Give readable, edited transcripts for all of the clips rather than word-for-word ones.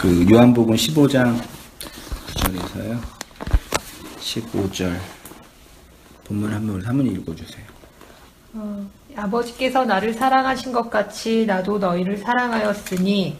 그 요한복음 15장 9절에서요. 15절 본문 한번 사모님 읽어주세요. 아버지께서 나를 사랑하신 것 같이 나도 너희를 사랑하였으니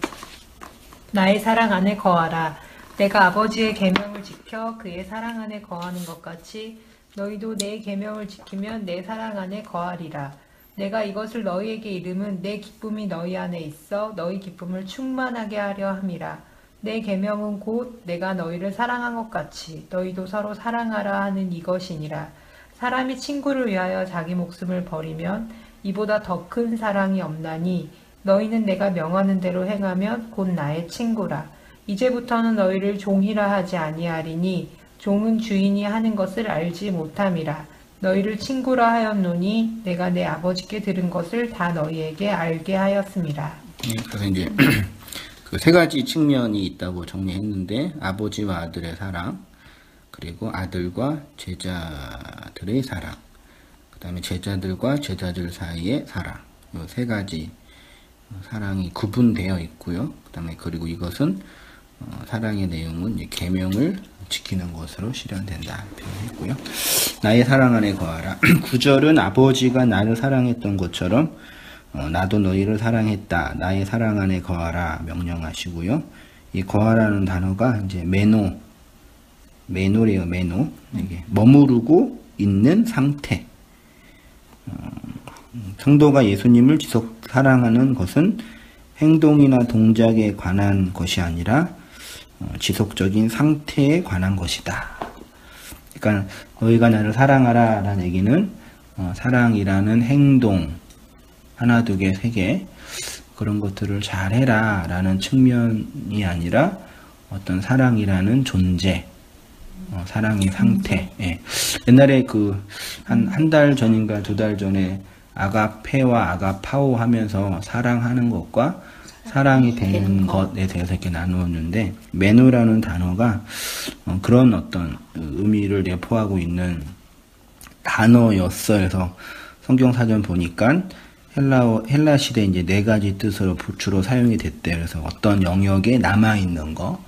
나의 사랑 안에 거하라. 내가 아버지의 계명을 지켜 그의 사랑 안에 거하는 것 같이 너희도 내 계명을 지키면 내 사랑 안에 거하리라. 내가 이것을 너희에게 이름은 내 기쁨이 너희 안에 있어 너희 기쁨을 충만하게 하려 함이라. 내 계명은 곧 내가 너희를 사랑한 것 같이 너희도 서로 사랑하라 하는 이것이니라. 사람이 친구를 위하여 자기 목숨을 버리면 이보다 더 큰 사랑이 없나니 너희는 내가 명하는 대로 행하면 곧 나의 친구라. 이제부터는 너희를 종이라 하지 아니하리니 종은 주인이 하는 것을 알지 못함이라. 너희를 친구라 하였노니 내가 내 아버지께 들은 것을 다 너희에게 알게 하였음이라. 그래서 이제 그 세 가지 측면이 있다고 정리했는데 아버지와 아들의 사랑, 그리고 아들과 제자들의 사랑, 그 다음에 제자들과 제자들 사이의 사랑, 이 세 가지 사랑이 구분되어 있고요. 그 다음에 그리고 이것은 사랑의 내용은 이제 계명을 지키는 것으로 실현된다 표현했고요. 나의 사랑 안에 거하라. 9절은 아버지가 나를 사랑했던 것처럼 나도 너희를 사랑했다. 나의 사랑 안에 거하라 명령하시고요. 이 거하라는 단어가 이제 메노래요. 메노. 이게 머무르고 있는 상태. 성도가 예수님을 지속 사랑하는 것은 행동이나 동작에 관한 것이 아니라 지속적인 상태에 관한 것이다. 그러니까 너희가 나를 사랑하라 라는 얘기는 사랑이라는 행동 하나 두 개 세 개 그런 것들을 잘해라 라는 측면이 아니라 어떤 사랑이라는 존재, 사랑의 상태. 예. 옛날에 한 달 전인가 두 달 전에 아가페와 아가파오 하면서 사랑하는 것과 사랑이 되는 것에 대해서 이렇게 나누었는데, 메노라는 단어가 그런 어떤 의미를 내포하고 있는 단어였어. 그래서 성경사전 보니까 헬라 시대 이제 네 가지 뜻으로 주로 사용이 됐대. 그래서 어떤 영역에 남아있는 거,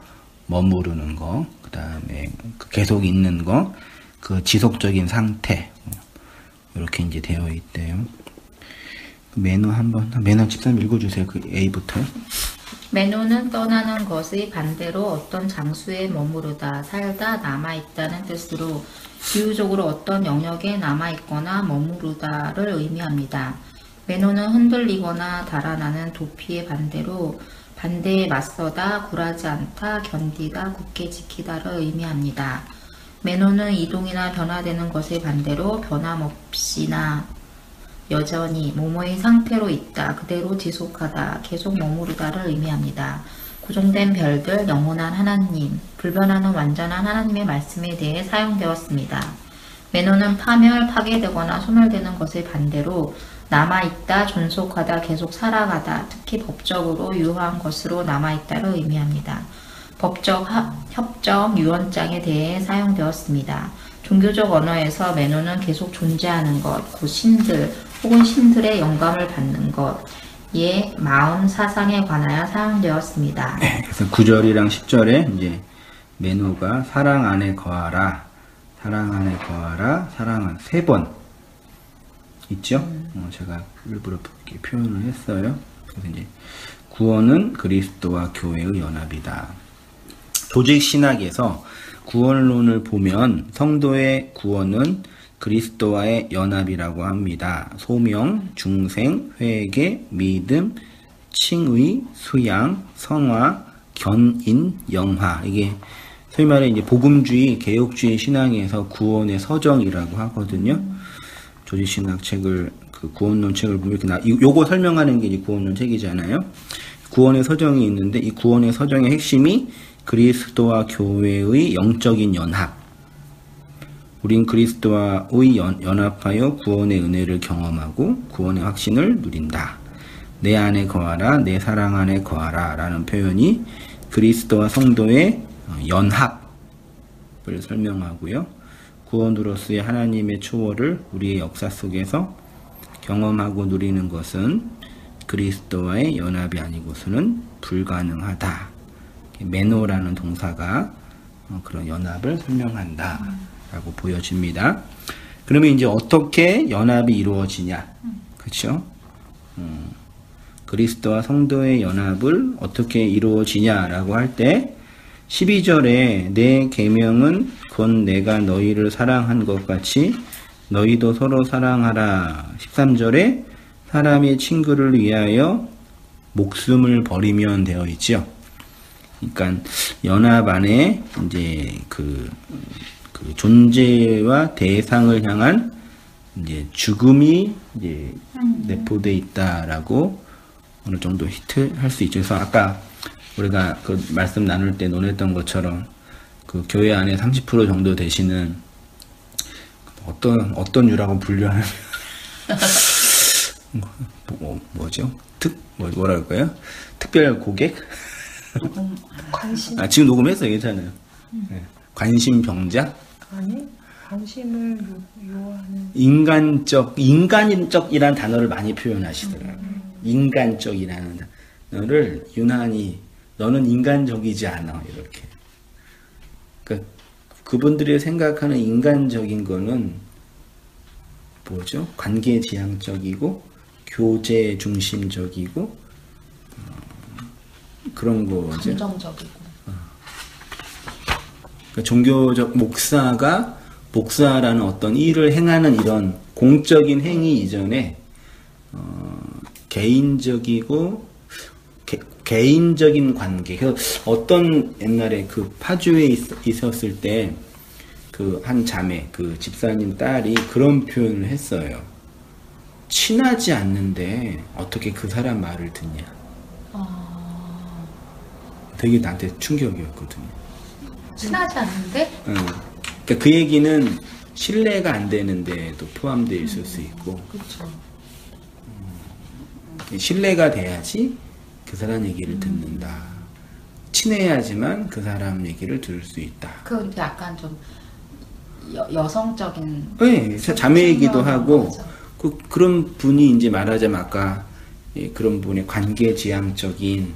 머무르는 거, 그 다음에 계속 있는 거, 그 지속적인 상태, 이렇게 이제 되어 있대요. 매너 매너 집사님 읽어주세요. 그 A부터요. 매너는 떠나는 것의 반대로 어떤 장소에 머무르다, 살다, 남아있다는 뜻으로 비유적으로 어떤 영역에 남아있거나 머무르다를 의미합니다. 매너는 흔들리거나 달아나는 도피의 반대에 맞서다, 굴하지 않다, 견디다, 굳게 지키다를 의미합니다. 매너는 이동이나 변화되는 것의 반대로 변함없이나 여전히 뭐뭐의 상태로 있다, 그대로 지속하다, 계속 머무르다를 의미합니다. 고정된 별들, 영원한 하나님, 불변하는 완전한 하나님의 말씀에 대해 사용되었습니다. 매너는 파멸, 파괴되거나 소멸되는 것의 반대로 남아있다, 존속하다, 계속 살아가다, 특히 법적으로 유효한 것으로 남아있다를 의미합니다. 법적 협정 유언장에 대해 사용되었습니다. 종교적 언어에서 매너는 계속 존재하는 것, 곧 신들 혹은 신들의 영감을 받는 것, 예, 마음, 사상에 관하여 사용되었습니다. 네, 그래서 9절이랑 10절에 이제 매너가 사랑 안에 거하라, 사랑 안에 거하라, 사랑은 3번 있죠? 제가 일부러 이렇게 표현을 했어요. 그래서 이제 구원은 그리스도와 교회의 연합이다. 조직 신학에서 구원론을 보면 성도의 구원은 그리스도와의 연합이라고 합니다. 소명, 중생, 회개, 믿음, 칭의, 수양, 성화, 견인, 영화. 이게 소위 말해 이제 복음주의, 개혁주의 신앙에서 구원의 서정이라고 하거든요. 조직신학 책을, 그 구원론 책을 보면 이렇게 요거 설명하는 게 이제 구원론 책이잖아요. 구원의 서정이 있는데 이 구원의 서정의 핵심이 그리스도와 교회의 영적인 연합. 우린 그리스도와의 연합하여 구원의 은혜를 경험하고 구원의 확신을 누린다. 내 안에 거하라, 내 사랑 안에 거하라 라는 표현이 그리스도와 성도의 연합을 설명하고요. 구원으로서의 하나님의 초월을 우리의 역사 속에서 경험하고 누리는 것은 그리스도와의 연합이 아니고서는 불가능하다. 메노라는 동사가 그런 연합을 설명한다라고 보여집니다. 그러면 이제 어떻게 연합이 이루어지냐, 그렇죠? 그리스도와 성도의 연합을 어떻게 이루어지냐라고 할 때 12절에 내 계명은 곧 내가 너희를 사랑한 것 같이 너희도 서로 사랑하라. 13절에 사람이 친구를 위하여 목숨을 버리면 되어 있죠. 그러니까 연합 안에 이제 그 존재와 대상을 향한 이제 죽음이 이제 내포되어 있다라고 어느 정도 히트할 수 있죠. 그래서 아까 우리가 그 말씀 나눌 때 논했던 것처럼 그 교회 안에 30% 정도 되시는 어떤 유라고 분류하면 뭐죠? 뭐라 할까요? 특별 고객? 관심? 지금 녹음했어요. 괜찮아요. 네. 관심 병자? 아니, 관심을 요하는. 인간적이라는 단어를 많이 표현하시더라고요. 인간적이라는 단어를 유난히 너는 인간적이지 않아 이렇게. 그러니까 그분들이 생각하는 인간적인 거는 뭐죠? 관계지향적이고 교제 중심적이고 그런 거죠. 감정적이고. 그러니까 종교적 목사라는 어떤 일을 행하는 이런 공적인 행위 이전에 개인적이고 개인적인 관계. 그래서 어떤 옛날에 그 파주에 있었을 때 그 한 자매, 그 집사님 딸이 그런 표현을 했어요. 친하지 않는데 어떻게 그 사람 말을 듣냐. 되게 나한테 충격이었거든요. 친하지 않는데? 그러니까 그 얘기는 신뢰가 안 되는데도 포함되어 있을 수 있고, 그렇죠. 신뢰가 돼야지 그 사람 얘기를 듣는다. 친해야지만 그 사람 얘기를 들을 수 있다. 그 약간 좀 여성적인. 네, 자매이기도 하고, 맞아. 그런 분이 이제 말하자면 아까 그런 분의 관계지향적인.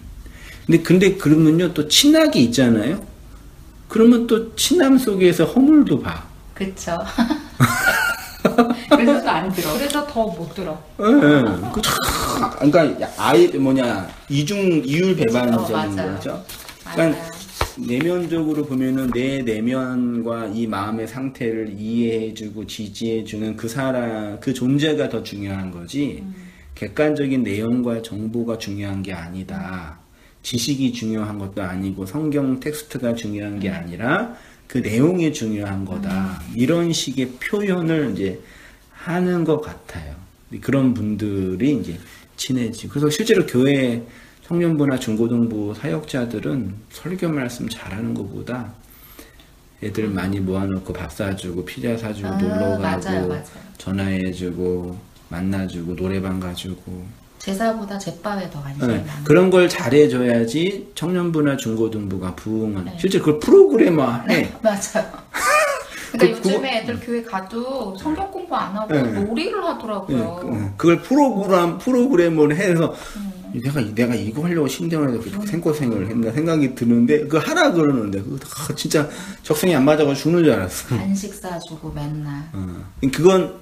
근데 그러면요 또 친하게 있잖아요. 그러면 또 친함 속에서 허물도 봐. 그쵸. 그래서 또 안 들어. 그래서 더 못 들어. 네. 그러니까 이율 배반적인 맞아요. 거죠. 그러니까 맞아요. 내면적으로 보면은 내 내면과 이 마음의 상태를 이해해주고 지지해주는 그 사람, 그 존재가 더 중요한 거지. 객관적인 내용과 정보가 중요한 게 아니다. 지식이 중요한 것도 아니고 성경 텍스트가 중요한 게 아니라 그 내용이 중요한 거다. 이런 식의 표현을 이제 하는 것 같아요. 그런 분들이 이제 친해지고. 그래서 실제로 교회 청년부나 중고등부 사역자들은 설교 말씀 잘하는 것보다 애들 많이 모아놓고 밥 사주고 피자 사주고 놀러 가고 맞아요. 전화해주고 만나주고 노래방 가주고 제사보다 제밥에 더 관심이 네, 많아요. 그런 걸 잘해줘야지 청년부나 중고등부가 부흥하는. 네. 실제 그걸 프로그래머해. 맞아요. 그러니까 그거- 요즘에 애들 교회 가도 성경 공부 안 하고 네. 놀이를 하더라고요. 그걸 프로그래머를 해서 내가 이거 하려고 신경을 해서 생고생을 했나 생각이 드는데 그거 하라 그러는데 그거 진짜 적성이 안 맞아서 죽는 줄 알았어. 간식 사주고 맨날.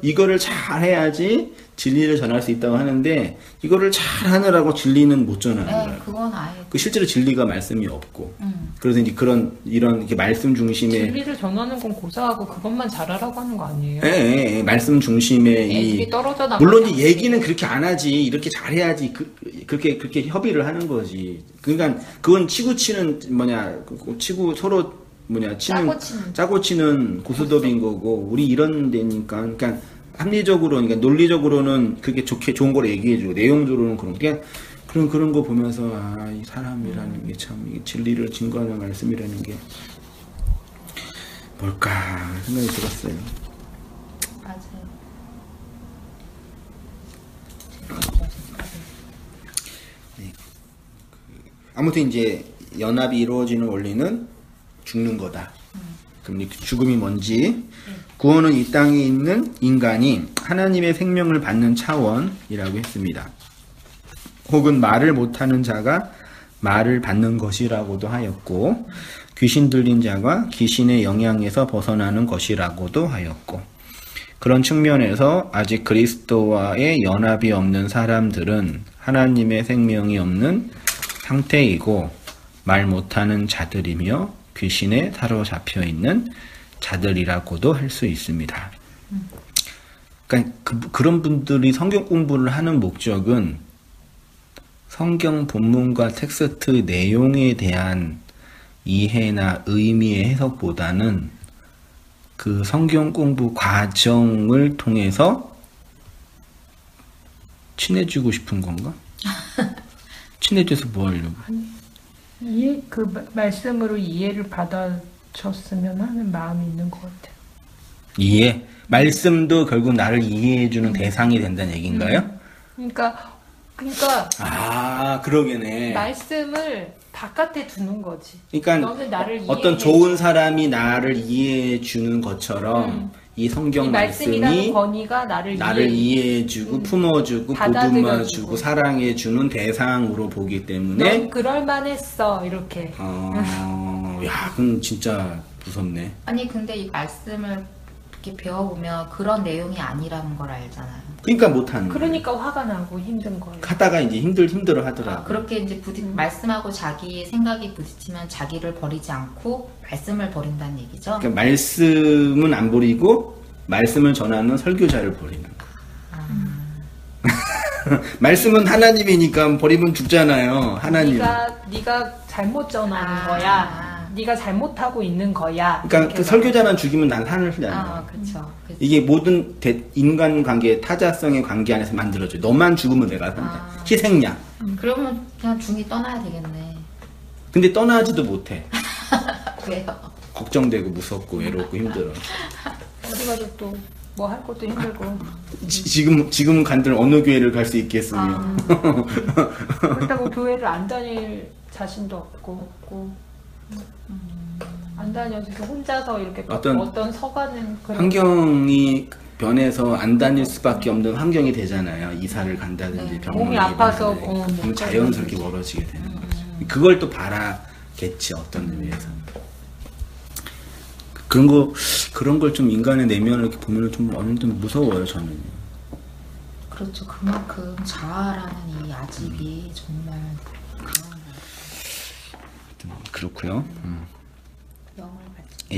이거를 잘 해야지 진리를 전할 수 있다고 하는데 이거를 잘 하느라고 진리는 못 네, 전하더라고. 그건 아예. 실제로 진리가 말씀이 없고. 그래서 이제 이런 이렇게 말씀 중심의 진리를 전하는 건 고사하고 그것만 잘하라고 하는 거 아니에요? 예, 말씀 중심의 애들이 떨어져 나가지 물론 이제 않게. 얘기는 그렇게 안 하지 이렇게 잘해야지 그렇게 협의를 하는 거지. 그러니까 그건 치고 치는 치고 서로 치는 짜고 치는 고스톱인 거고 우리 이런 데니까 그러니까 합리적으로 그러니까 논리적으로는 그게 좋은 걸 얘기해주고 내용적으로는 그런 거 보면서 이 사람이라는 게 참 진리를 증거하는 말씀이라는 게 뭘까 생각이 들었어요. 맞아요. 아무튼 이제 연합이 이루어지는 원리는 죽는 거다. 그럼 이 죽음이 뭔지 구원은 이 땅에 있는 인간이 하나님의 생명을 받는 차원이라고 했습니다. 혹은 말을 못하는 자가 말을 받는 것이라고도 하였고, 귀신 들린 자가 귀신의 영향에서 벗어나는 것이라고도 하였고, 그런 측면에서 아직 그리스도와의 연합이 없는 사람들은 하나님의 생명이 없는 상태이고 말 못하는 자들이며 귀신에 사로잡혀 있는 자들이라고도 할 수 있습니다. 그러니까 그런 분들이 성경 공부를 하는 목적은 성경 본문과 텍스트 내용에 대한 이해나 의미의 해석보다는 그 성경 공부 과정을 통해서 친해지고 싶은 건가? 친해져서 뭐 하려고? 말씀으로 이해를 받아줬으면 하는 마음이 있는 것 같아요. 이해? 말씀도 결국 나를 이해해주는 대상이 된다는 얘기인가요? 그러니까 그러게네. 말씀을 바깥에 두는 거지. 그러니까 너는 나를 어떤 이해해 좋은 사람이 나를 이해해 주는 것처럼 이 성경 이 말씀이라는 말씀이 권위가 나를 이해해주고 품어주고 보듬어주고 사랑해주는 대상으로 보기 때문에 넌 그럴만했어 이렇게. 야, 그럼 진짜 무섭네. 아니 근데 이 말씀을 이렇게 배워보면 그런 내용이 아니라는 걸 알잖아요. 그러니까 못하는 거예요. 그러니까 화가 나고 힘든 거예요. 하다가 이제 힘들어 하더라고. 그렇게 이제 말씀하고 자기 생각이 부딪히면 자기를 버리지 않고 말씀을 버린다는 얘기죠. 그러니까 말씀은 안 버리고 말씀을 전하는 설교자를 버리는 거. 말씀은 하나님이니까 버리면 죽잖아요. 하나님. 네가 잘못 전하는 거야. 네가 잘못하고 있는 거야. 그러니까 그 설교자만 죽이면 난 산을 쓰잖아요. 그렇죠. 이게 모든 인간 관계, 타자성의 관계 안에서 만들어져요. 너만 죽으면 내가 산다. 희생양. 그러면 그냥 중이 떠나야 되겠네. 근데 떠나지도 못해. 왜요? 걱정되고 무섭고 외롭고 힘들어. 어디 가서 또 뭐 할 것도 힘들고. 지금 간들 어느 교회를 갈 수 있겠으며. 그렇다고 교회를 안 다닐 자신도 없고. 안 다녀서 혼자서 이렇게 어떤 서가는 그런 환경이 변해서 안 다닐 수밖에 없는 환경이 되잖아요. 이사를 간다든지 병원을 몸이 아파서 그럼 자연스럽게 멀어지게 되는 거죠. 그걸 또 바라겠지 어떤 의미에서. 그런 걸 좀 인간의 내면을 이렇게 보면 좀 어느 정도 무서워요 저는. 그렇죠. 그만큼 자아라는 이 아집이 정말 강한 거예요. 그렇고요.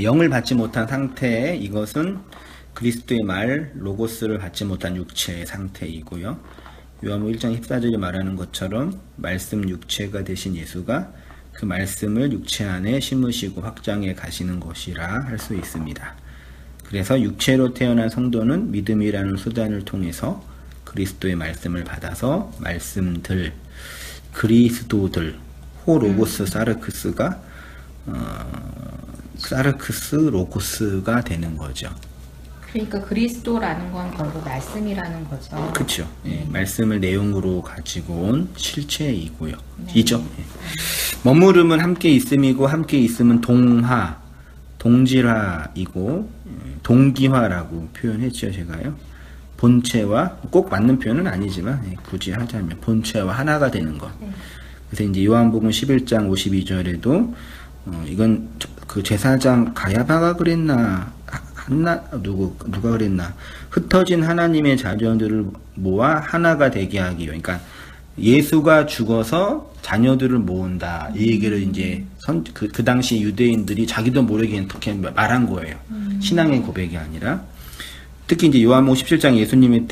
영을 받지 못한 상태에 이것은 그리스도의 말 로고스를 받지 못한 육체의 상태이고요. 요한복음 1장 14절에 말하는 것처럼 말씀 육체가 되신 예수가 그 말씀을 육체 안에 심으시고 확장해 가시는 것이라 할 수 있습니다. 그래서 육체로 태어난 성도는 믿음이라는 수단을 통해서 그리스도의 말씀을 받아서 말씀들, 그리스도들, 호로고스 사르크스가 사르크스 로고스가 되는 거죠. 그러니까 그리스도라는 건 결국 말씀이라는 거죠. 그렇죠. 예, 말씀을 내용으로 가지고 온 실체이고요. 이죠. 예. 머무름은 함께 있음이고 함께 있음은 동화, 동질화이고 동기화라고 표현했죠. 제가요. 본체와 꼭 맞는 표현은 아니지만 굳이 하자면 본체와 하나가 되는 것. 그래서 이제 요한복음 11장 52절에도 이건 그 제사장 가야바가 그랬나 누가 그랬나 흩어진 하나님의 자녀들을 모아 하나가 되게 하기요. 그러니까 예수가 죽어서 자녀들을 모은다. 이 얘기를 이제 그 당시 유대인들이 자기도 모르게 그렇게 말한 거예요. 신앙의 고백이 아니라. 특히 이제 요한복음 17장 예수님의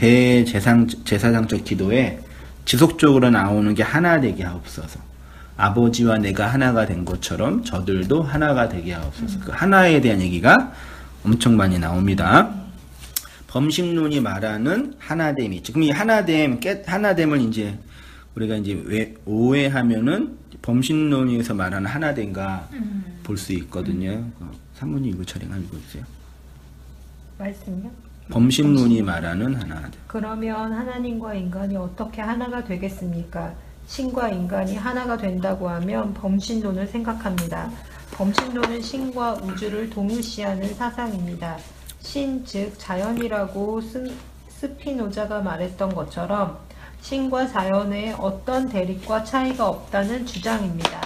제사장적 기도에 지속적으로 나오는 게 하나 되게 하옵소서. 아버지와 내가 하나가 된 것처럼 저들도 하나가 되게 하옵소서. 그 하나에 대한 얘기가 엄청 나옵니다. 범식론이 말하는 하나됨이. 지금 이 하나됨을 이제 우리가 이제 왜 오해하면은 범식론에서 말하는 하나됨과 볼 수 있거든요. 사모님 이거 촬영하고 있어요. 말씀요? 범식론이 말하는 하나됨. 그러면 하나님과 인간이 어떻게 하나가 되겠습니까? 신과 인간이 하나가 된다고 하면 범신론을 생각합니다. 범신론은 신과 우주를 동일시하는 사상입니다. 신, 즉 자연이라고 스피노자가 말했던 것처럼 신과 자연의 어떤 대립과 차이가 없다는 주장입니다.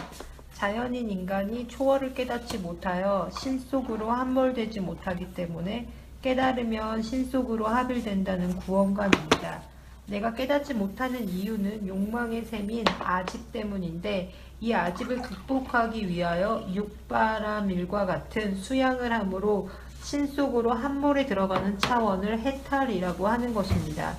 자연인 인간이 초월을 깨닫지 못하여 신 속으로 함몰되지 못하기 때문에 깨달으면 신 속으로 합일된다는 구원관입니다. 내가 깨닫지 못하는 이유는 욕망의 셈인 아집 때문인데 이 아집을 극복하기 위하여 육바라밀과 같은 수양을 함으로 신 속으로 함몰에 들어가는 차원을 해탈이라고 하는 것입니다.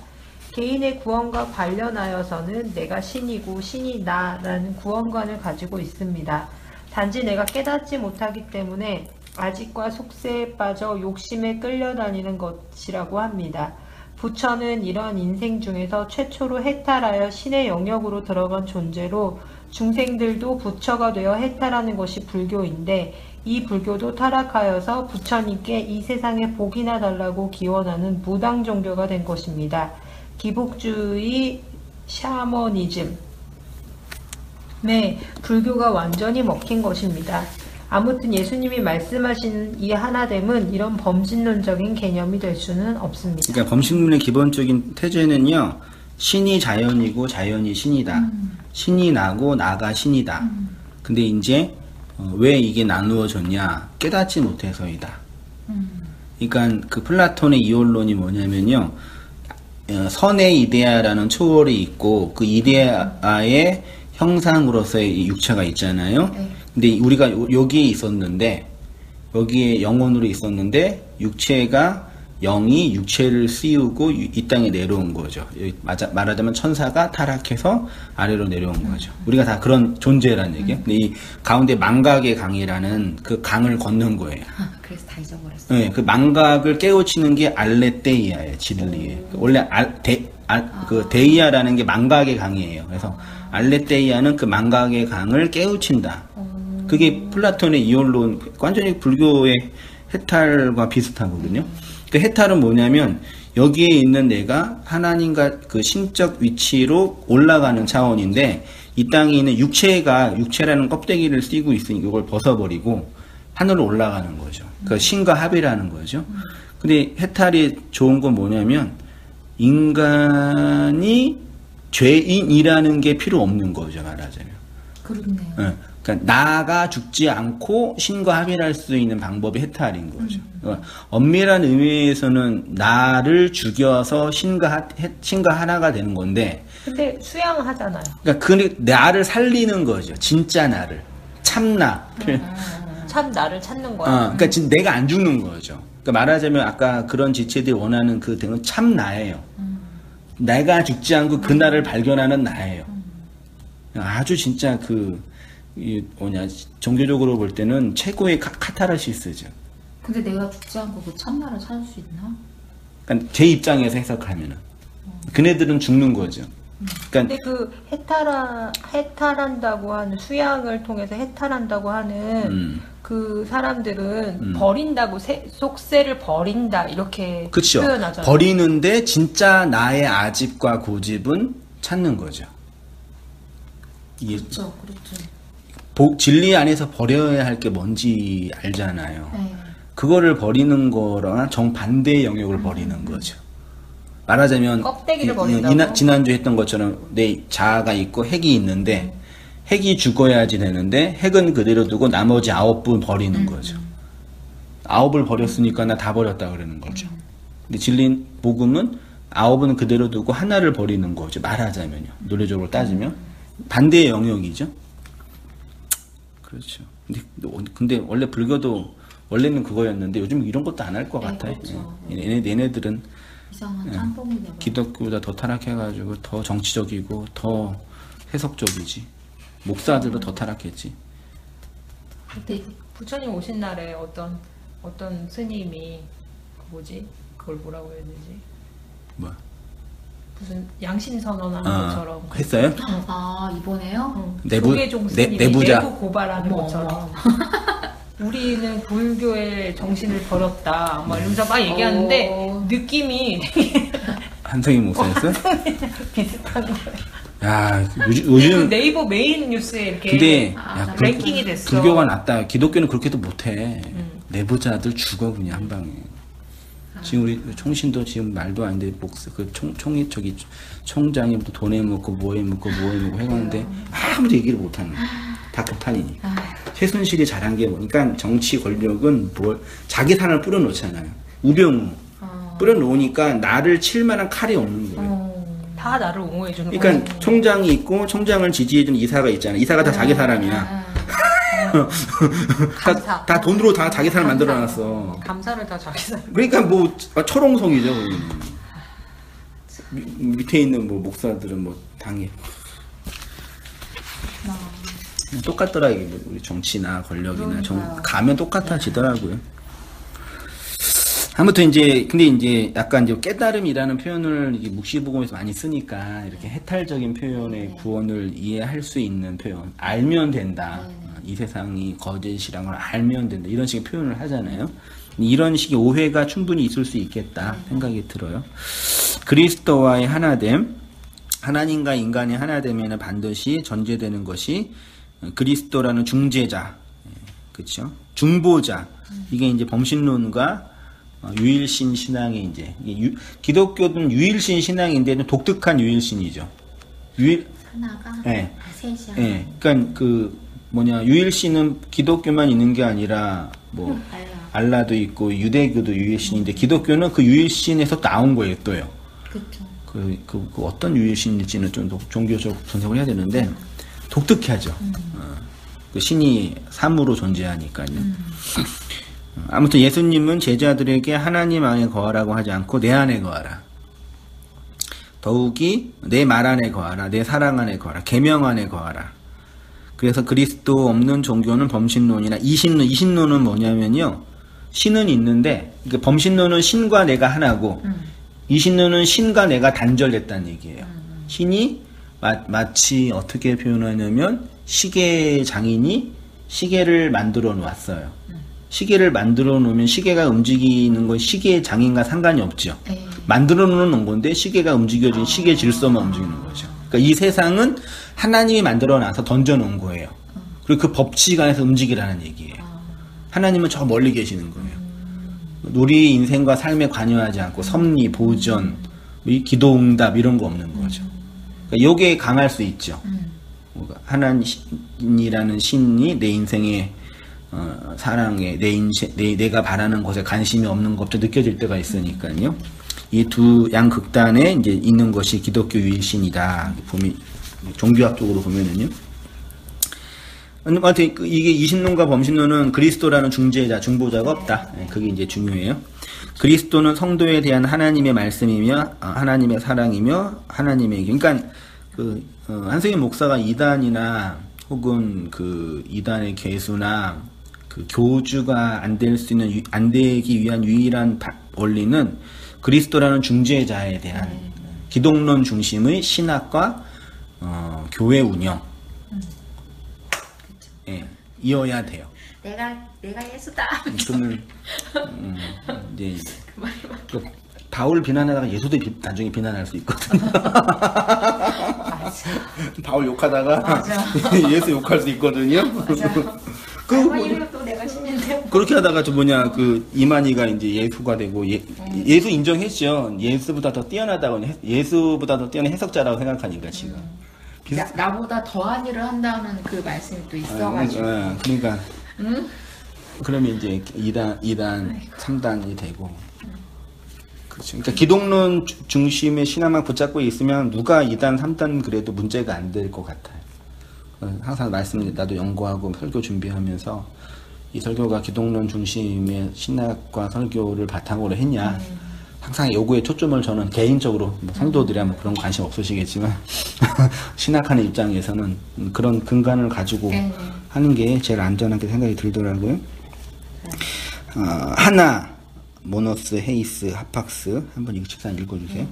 개인의 구원과 관련하여서는 내가 신이고 신이 나라는 구원관을 가지고 있습니다. 단지 내가 깨닫지 못하기 때문에 아집과 속세에 빠져 욕심에 끌려다니는 것이라고 합니다. 부처는 이런 인생 중에서 최초로 해탈하여 신의 영역으로 들어간 존재로 중생들도 부처가 되어 해탈하는 것이 불교인데 이 불교도 타락하여서 부처님께 이 세상에 복이나 달라고 기원하는 무당 종교가 된 것입니다. 기복주의 샤머니즘. 네, 불교가 완전히 먹힌 것입니다. 아무튼 예수님이 말씀하신 이 하나됨은 이런 범신론적인 개념이 될 수는 없습니다. 그러니까 범신론의 기본적인 태제는요, 신이 자연이고 자연이 신이다. 신이 나고 나가 신이다. 근데 이제 왜 이게 나누어졌냐? 깨닫지 못해서이다. 그러니까 그 플라톤의 이원론이 뭐냐면요, 선의 이데아라는 초월이 있고 그 이데아의 형상으로서의 육체가 있잖아요. 네. 근데 우리가 여기에 있었는데, 여기에 영혼으로 있었는데 육체가 영이 육체를 씌우고 이 땅에 내려온 거죠. 말하자면 천사가 타락해서 아래로 내려온 거죠. 우리가 다 그런 존재라는 얘기예요. 근데 이 가운데 망각의 강이라는 그 강을 걷는 거예요. 그래서 다 잊어버렸어요. 네, 그 망각을 깨우치는 게 알레테이아예요, 진리에. 원래 그 데이아라는 게 망각의 강이에요. 그래서 알레테이아는 그 망각의 강을 깨우친다. 그게 플라톤의 이원론, 완전히 불교의 해탈과 비슷하거든요. 그 해탈은 뭐냐면 여기에 있는 내가 하나님과 그 신적 위치로 올라가는 차원인데 이 땅에 있는 육체라는 껍데기를 씌고 있으니 이걸 벗어버리고 하늘로 올라가는 거죠. 그 신과 합이라는 거죠. 근데 해탈이 좋은 건 뭐냐면 인간이 죄인이라는 게 필요 없는 거죠, 말하자면. 그렇네요. 네. 그러니까 나가 죽지 않고 신과 합일할 수 있는 방법이 해탈인 거죠. 그러니까 엄밀한 의미에서는 나를 죽여서 신과 하나가 되는 건데. 근데 수양하잖아요. 그러니까 그 나를 살리는 거죠. 진짜 나를. 참나. 참 나를 찾는 거야. 그러니까 지금 내가 안 죽는 거죠. 그러니까 말하자면 아까 그런 지체들이 원하는 그 등은 참 나예요. 내가 죽지 않고 그 나를 발견하는 나예요. 아주 진짜 종교적으로 볼 때는 최고의 카타르시스죠. 근데 내가 죽지 않고 그 참나를 찾을 수 있나? 그러니까 제 입장에서 해석하면은 그네들은 죽는 거죠. 그러니까 근데 그 해탈한다고 하는 수양을 통해서 해탈한다고 하는 그 사람들은 버린다고 속세를 버린다 이렇게 그렇죠. 표현하잖아요. 버리는데 진짜 나의 아집과 고집은 찾는 거죠. 이게 그렇죠, 그렇죠. 진리 안에서 버려야 할 게 뭔지 알잖아요. 네. 그거를 버리는 거랑 정반대의 영역을 버리는 거죠. 말하자면 껍데기를 버린다고? 지난주에 했던 것처럼 내 자아가 있고 핵이 있는데 핵이 죽어야지 되는데 핵은 그대로 두고 나머지 9분 버리는 거죠. 9을 버렸으니까 나 다 버렸다 그러는 거죠. 근데 진리 복음은 9은 그대로 두고 하나를 버리는 거죠. 말하자면요. 논리적으로 따지면 반대의 영역이죠. 그렇죠. 근데 원래 불교도 원래는 그거였는데 요즘 이런 것도 안 할 것 네, 같아요. 그렇죠. 얘네들은 이상한 짬뽕이 되고. 기독교보다 더 타락해가지고 더 정치적이고 더 해석적이지. 목사들도 더 타락했지. 근데 부처님 오신 날에 어떤 스님이 그걸 뭐라고 해야 되지? 뭐 무슨 양심 선언하는 것처럼 했어요? 이번에요? 조계종 스님이 내부자. 내부 고발하는 것처럼 우리는 불교의 정신을 버렸다 막 이러면서 막 얘기하는데 느낌이 되게 한성희 목사였어? 비슷한 거예요. 야, 요즘 네이버 메인 뉴스에 이렇게 근데 랭킹이 됐어. 불교가 낫다. 기독교는 그렇게도 못해. 내부자들 죽어 그냥 한 방에. 지금 우리 총신도 지금 말도 안 돼. 총이 총장이 또 돈에 묻고 뭐에 묻고 해가는데 아무도 얘기를 못하는 거야. 다 급판이니까. 최순실이 잘한 게 뭐니까 정치 권력은 자기 산을 뿌려놓잖아요. 우병우 뿌려놓으니까 나를 칠 만한 칼이 없는 거예요. 다 나를 옹호해주는 거야. 그러니까 총장이 있고 총장을 지지해주는 이사가 있잖아. 이사가 다 자기 사람이야. 다 돈으로 다 자기 사람 만들어놨어. 감사를 다 자기 사람. 그러니까 뭐 철옹성이죠. 밑에 있는 뭐 목사들은 뭐 당해. 똑같더라 이게 우리 정치나 권력이나 가면 똑같아지더라고요. 아무튼 근데 이제 약간 이제 깨달음이라는 표현을 이게 묵시복음에서 많이 쓰니까 이렇게 해탈적인 표현의 구원을 이해할 수 있는 표현, 알면 된다. 이 세상이 거짓이란 걸 알면 된다. 이런 식의 표현을 하잖아요. 이런 식의 오해가 충분히 있을 수 있겠다 생각이 들어요. 그리스도와의 하나됨, 하나님과 인간의 하나됨에는 반드시 전제되는 것이 그리스도라는 중재자, 그렇죠? 중보자. 이게 이제 범신론과 유일신 신앙의 이제 기독교는 유일신 신앙인데 독특한 유일신이죠. 하나가 네. 셋이야. 네. 그러니까 유일신은 기독교만 있는 게 아니라 뭐 알라도 있고 유대교도 유일신인데 기독교는 그 유일신에서 나온 거예요, 또요. 그렇죠. 그 어떤 유일신일지는 좀 종교적 분석을 해야 되는데 독특하죠. 그 신이 삼으로 존재하니까요. 아무튼 예수님은 제자들에게 하나님 안에 거하라고 하지 않고 내 안에 거하라. 더욱이 내 말 안에 거하라. 내 사랑 안에 거하라. 계명 안에 거하라. 그래서 그리스도 없는 종교는 범신론이나 이신론은 뭐냐면요. 신은 있는데 그러니까 범신론은 신과 내가 하나고 이신론은 신과 내가 단절됐다는 얘기예요. 신이 마치 어떻게 표현하냐면 시계 장인이 시계를 만들어 놓았어요. 시계를 만들어 놓으면 시계가 움직이는 건 시계 장인과 상관이 없죠. 만들어 놓은 건데 시계가 움직여진 시계 질서만 움직이는 거죠. 그러니까 이 세상은 하나님이 만들어 놔서 던져 놓은 거예요. 그리고 그 법칙 안에서 움직이라는 얘기예요. 하나님은 저 멀리 계시는 거예요. 우리 인생과 삶에 관여하지 않고 섭리, 보전, 기도응답 이런 거 없는 거죠. 그러니까 요게 강할 수 있죠. 하나님이라는 신이 내 인생에 사랑에 내가 바라는 것에 관심이 없는 것도 느껴질 때가 있으니까요. 이 두 양극단에 이제 있는 것이 기독교 유일신이다. 종교학적으로 보면은요. 이게 이신론과 범신론은 그리스도라는 중재자, 중보자가 없다. 그게 이제 중요해요. 그리스도는 성도에 대한 하나님의 말씀이며 하나님의 사랑이며 하나님의 그러니까 한승희 목사가 이단이나 혹은 이단의 개수나 교주가 안 되기 위한 유일한 원리는 그리스도라는 중재자에 대한 기독론 중심의 신학과 교회 운영 이어야 돼요. 내가 예수다. 그러면 이제 바울 비난하다가 예수도 나중에 비난할 수 있거든. 맞아. 바울 욕하다가 맞아. 예수 욕할 수 있거든요. 이거 또 내가 신인데. 그렇게 하다가 이만희가 이제 예수가 되고 예수 인정했죠. 예수보다 더 뛰어나다고 예수보다 더 뛰어난 해석자라고 생각하니까 지금. 나보다 더한 일을 한다는 그 말씀이 또 있어가지고. 그러니까. 그러면 이제 2단, 3단이 되고. 그렇죠. 그러니까 기독론 중심의 신앙만 붙잡고 있으면 누가 2단, 3단 그래도 문제가 안 될 것 같아요. 항상 나도 연구하고 설교 준비하면서 이 설교가 기독론 중심의 신학과 설교를 바탕으로 했냐. 항상 요구에 초점을 저는 개인적으로 성도들이야 그런 관심 없으시겠지만 신학하는 입장에서는 그런 근간을 가지고 하는 게 제일 안전하게 생각이 들더라고요. 하나, 모노스, 헤이스, 하팍스 한번 이거 책상 읽어주세요.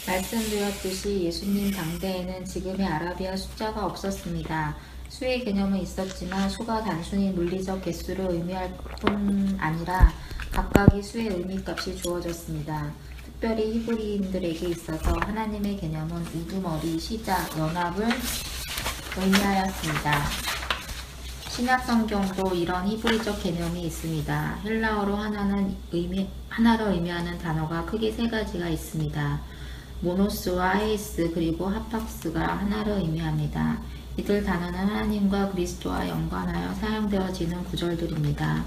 말씀드렸듯이 예수님 당대에는 지금의 아라비아 숫자가 없었습니다. 수의 개념은 있었지만 수가 단순히 물리적 개수를 의미할 뿐 아니라 각각의 수의 의미값이 주어졌습니다. 특별히 히브리인들에게 있어서 하나님의 개념은 우두머리, 시작, 연합을 의미하였습니다. 신약 성경도 이런 히브리적 개념이 있습니다. 헬라어로 하나는 하나로 의미하는 단어가 크게 세 가지가 있습니다. 모노스와 헤이스 그리고 하팍스가 하나로 의미합니다. 이들 단어는 하나님과 그리스도와 연관하여 사용되어지는 구절들입니다.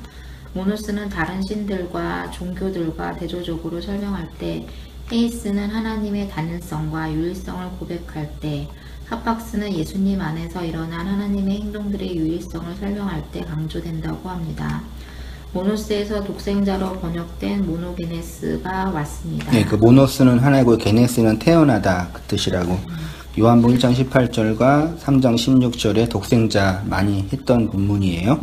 모노스는 다른 신들과 종교들과 대조적으로 설명할 때, 헤이스는 하나님의 단일성과 유일성을 고백할 때, 하팍스는 예수님 안에서 일어난 하나님의 행동들의 유일성을 설명할 때 강조된다고 합니다. 모노스에서 독생자로 번역된 모노게네스가 왔습니다. 네, 그 모노스는 하나이고 게네스는 태어나다 그 뜻이라고. 요한복음 1장 18절과 3장 16절에 독생자 많이 했던 본문이에요.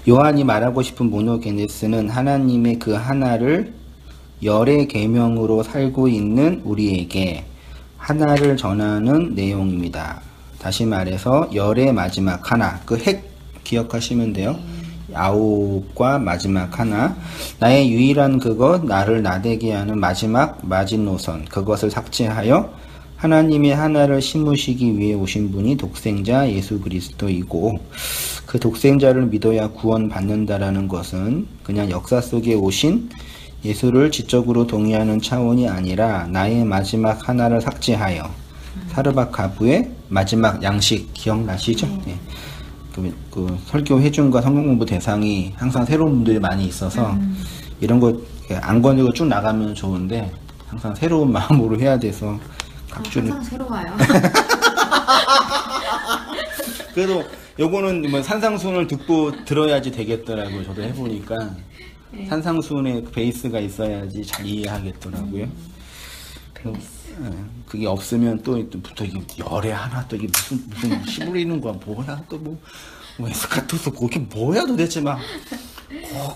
요한이 말하고 싶은 모노게네스는 하나님의 그 하나를 열의 계명으로 살고 있는 우리에게 하나를 전하는 내용입니다. 다시 말해서 열의 마지막 하나, 그 핵 기억하시면 돼요. 아홉과 마지막 하나, 나의 유일한 그것, 나를 나되게 하는 마지노선, 그것을 삭제하여 하나님의 하나를 심으시기 위해 오신 분이 독생자 예수 그리스도이고, 그 독생자를 믿어야 구원받는다라는 것은 그냥 역사 속에 오신 예수를 지적으로 동의하는 차원이 아니라 나의 마지막 하나를 삭제하여, 사르밧 가부의 마지막 양식 기억나시죠? 네. 그 설교 회중과 성경 공부 대상이 항상 새로운 분들이 많이 있어서 이런 거 안 건드리고 쭉 나가면 좋은데 항상 새로운 마음으로 해야 돼서 각주를 항상 새로워요. 그래도 요거는 뭐 산상수훈을 듣고 들어야지 되겠더라고요. 저도 해보니까 산상수훈의 베이스가 있어야지 잘 이해하겠더라고요. 그게 없으면 또 이게 열에 하나 또 이게 무슨 시부리는 거야 뭐야 또 뭐 에스카토스 그게 뭐야 도대체 막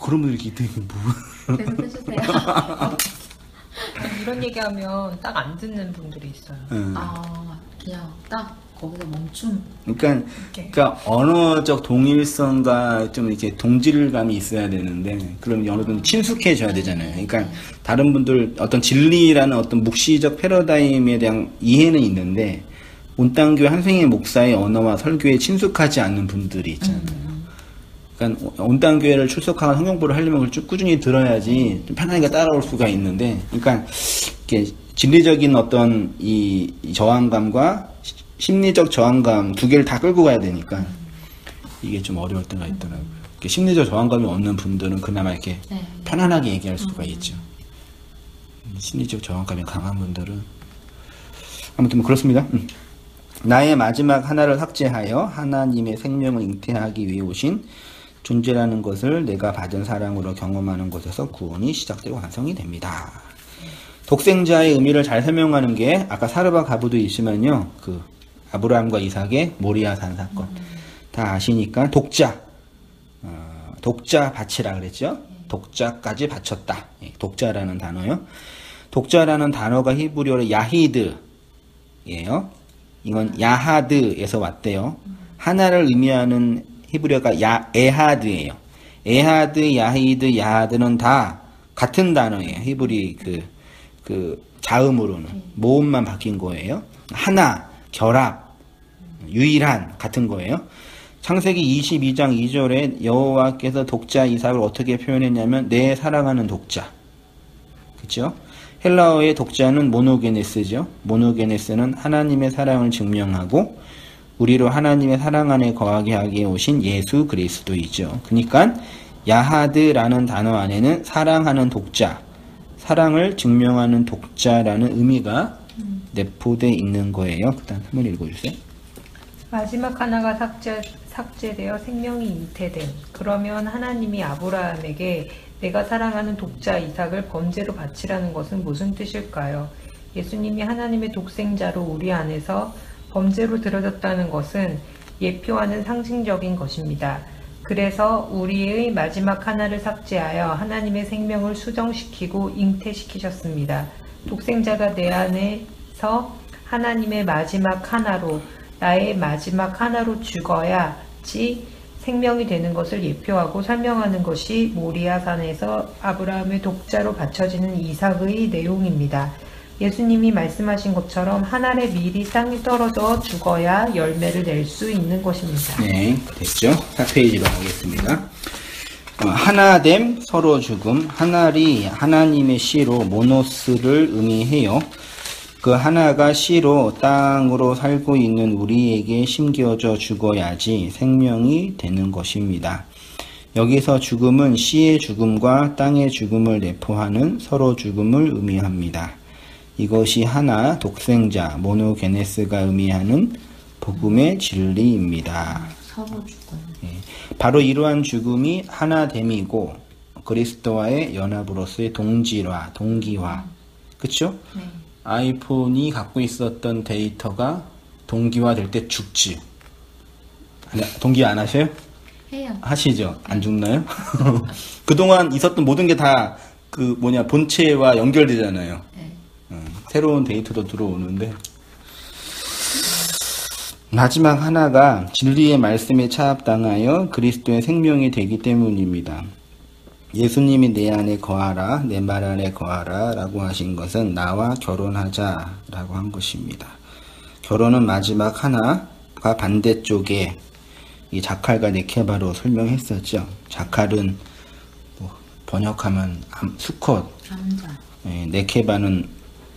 그런 분들이 이렇게 되게 뭐 계속 해주세요. 이런 얘기하면 딱 안 듣는 분들이 있어요. 그냥 딱 거기서 멈춤. 그러니까 언어적 동일성과 좀 이렇게 동질감이 있어야 되는데 그럼 어느 정도 친숙해져야 되잖아요. 그러니까 다른 분들 어떤 진리라는 어떤 묵시적 패러다임에 대한 이해는 있는데 온땅교회 한생의 목사의 언어와 설교에 친숙하지 않는 분들이 있잖아요. 그러니까 온땅교회를 출석하고 성경부를 하려면 그걸 쭉 꾸준히 들어야지 좀 편하게 따라올 수가 있는데, 그러니까 이렇게 진리적인 어떤 이 저항감과 심리적 저항감 두 개를 다 끌고 가야 되니까 이게 좀 어려울 때가 있더라고요. 심리적 저항감이 없는 분들은 그나마 이렇게 편안하게 얘기할 수가 있죠. 심리적 저항감이 강한 분들은 아무튼 뭐 그렇습니다. 나의 마지막 하나를 삭제하여 하나님의 생명을 잉태하기 위해 오신 존재라는 것을 내가 받은 사랑으로 경험하는 것에서 구원이 시작되고 완성이 됩니다. 독생자의 의미를 잘 설명하는 게 아까 사르밧 가부도 있지만요. 그 아브라함과 이삭의 모리아산 사건 다 아시니까 독자 바치라 그랬죠. 독자까지 바쳤다. 독자라는 단어요. 독자라는 단어가 히브리어로 야히드예요. 이건 야하드에서 왔대요. 하나를 의미하는 히브리어가 에하드예요. 에하드, 야히드, 야하드는 다 같은 단어예요. 히브리 그 자음으로는 모음만 바뀐 거예요. 하나, 결합, 유일한 같은 거예요. 창세기 22장 2절에 여호와께서 독자 이삭을 어떻게 표현했냐면 내 사랑하는 독자. 그렇죠? 헬라어의 독자는 모노게네스죠. 모노게네스는 하나님의 사랑을 증명하고 우리로 하나님의 사랑 안에 거하게 하기에 오신 예수 그리스도이죠. 그러니까 야하드라는 단어 안에는 사랑하는 독자, 사랑을 증명하는 독자라는 의미가 내포되어 있는 거예요. 그 다음 한번 읽어주세요. 마지막 하나가 삭제되어 생명이 잉태됨. 그러면 하나님이 아브라함에게 내가 사랑하는 독자 이삭을 번제로 바치라는 것은 무슨 뜻일까요? 예수님이 하나님의 독생자로 우리 안에서 번제로 드려졌다는 것은 예표하는 상징적인 것입니다. 그래서 우리의 마지막 하나를 삭제하여 하나님의 생명을 수정시키고 잉태시키셨습니다. 독생자가 내 안에서 하나님의 마지막 하나로, 나의 마지막 하나로 죽어야지 생명이 되는 것을 예표하고 설명하는 것이 모리아산에서 아브라함의 독자로 바쳐지는 이삭의 내용입니다. 예수님이 말씀하신 것처럼 한 알의 밀이 땅에 떨어져 죽어야 열매를 낼 수 있는 것입니다. 네, 됐죠? 4페이지로 가겠습니다. 하나됨, 서로 죽음. 하나리 하나님의 씨로 모노스를 의미해요. 그 하나가 씨로 땅으로 살고 있는 우리에게 심겨져 죽어야지 생명이 되는 것입니다. 여기서 죽음은 씨의 죽음과 땅의 죽음을 내포하는 서로 죽음을 의미합니다. 이것이 하나, 독생자, 모노게네스가 의미하는 복음의 진리입니다. 서로 죽음. 바로 이러한 죽음이 하나됨이고 그리스도와의 연합으로서의 동질화, 동기화. 그쵸? 네. 아이폰이 갖고 있었던 데이터가 동기화 될 때 죽지. 동기화 안 하셔요? 해요. 하시죠? 안 죽나요? 그동안 있었던 모든 게 다 본체와 연결되잖아요. 네. 새로운 데이터도 들어오는데 마지막 하나가 진리의 말씀에 차압당하여 그리스도의 생명이 되기 때문입니다. 예수님이 내 안에 거하라, 내 말 안에 거하라 라고 하신 것은 나와 결혼하자 라고 한 것입니다. 결혼은 마지막 하나가 반대쪽에 이 자칼과 네케바로 설명했었죠. 자칼은 번역하면 수컷, 남자. 네케바는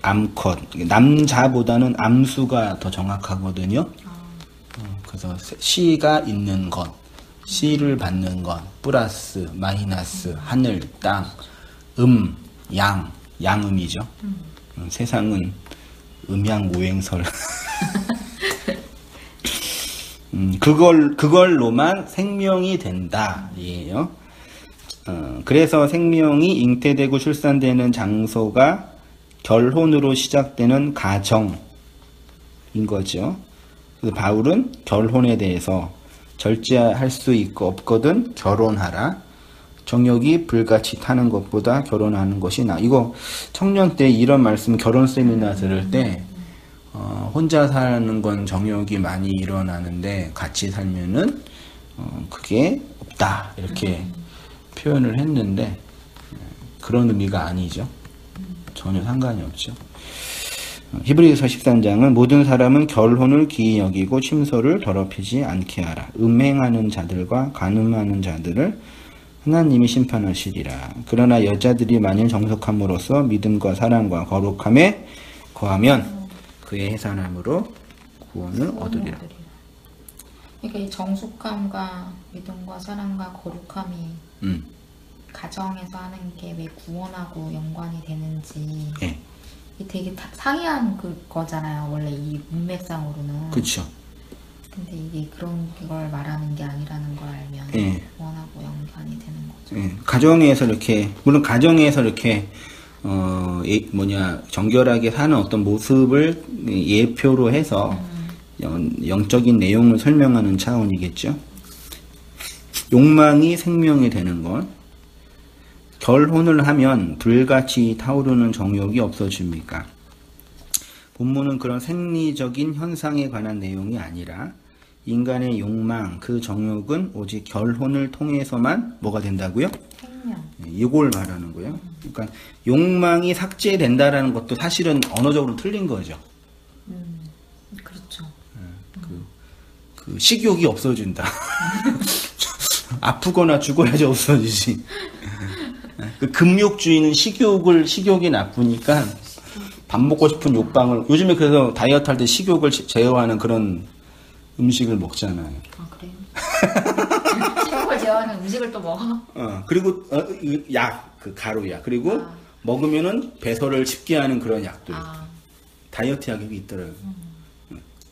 암컷. 남자보다는 암수가 더 정확하거든요. 그래서 씨가 있는 것, 씨를 받는 것, 플러스, 마이너스, 하늘, 땅, 양음이죠. 세상은 음양오행설. 그걸로만 생명이 된다. 이에요. 그래서 생명이 잉태되고 출산되는 장소가 결혼으로 시작되는 가정인 거죠. 그래서 바울은 결혼에 대해서 절제할 수 있고 없거든 결혼하라. 정욕이 불같이 타는 것보다 결혼하는 것이 나. 이거 청년 때 이런 말씀 결혼 세미나 들을 때 혼자 사는 건 정욕이 많이 일어나는데 같이 살면은 그게 없다 이렇게 표현을 했는데 그런 의미가 아니죠. 전혀 상관이 없죠. 히브리서 13장은 모든 사람은 결혼을 기이 여기고 침소를 더럽히지 않게 하라. 음행하는 자들과 간음하는 자들을 하나님이 심판하시리라. 그러나 여자들이 만일 정숙함으로써 믿음과 사랑과 거룩함에 거하면 그의 해산함으로 구원을 얻으리라. 그러니까 이 정숙함과 믿음과 사랑과 거룩함이 가정에서 하는 게 왜 구원하고 연관이 되는지 예. 이게 되게 상이한 거잖아요. 원래 이 문맥상으로는. 그렇죠. 근데 이게 그런 걸 말하는 게 아니라는 걸 알면 예. 구원하고 연관이 되는 거죠. 예. 가정에서 이렇게 물론 가정에서 이렇게 정결하게 사는 어떤 모습을 예표로 해서 영적인 내용을 설명하는 차원이겠죠. 욕망이 생명이 되는 것. 결혼을 하면 불같이 타오르는 정욕이 없어집니까? 본문은 그런 생리적인 현상에 관한 내용이 아니라 인간의 욕망, 그 정욕은 오직 결혼을 통해서만 뭐가 된다고요? 생명. 이걸 말하는 거예요. 그러니까 욕망이 삭제된다라는 것도 사실은 언어적으로 틀린 거죠. 그렇죠. 그 식욕이 없어진다. 아프거나 죽어야지 없어지지. 그 금욕주의는 식욕이 나쁘니까 밥 먹고 싶은 욕방을 요즘에 그래서 다이어트 할 때 식욕을 제어하는 그런 음식을 먹잖아요. 아 그래요? 식욕을 제어하는 음식을 또 먹어? 그리고 그 가루약 그리고 먹으면은 배설을 쉽게 하는 그런 약들. 다이어트 약이 있더라고요.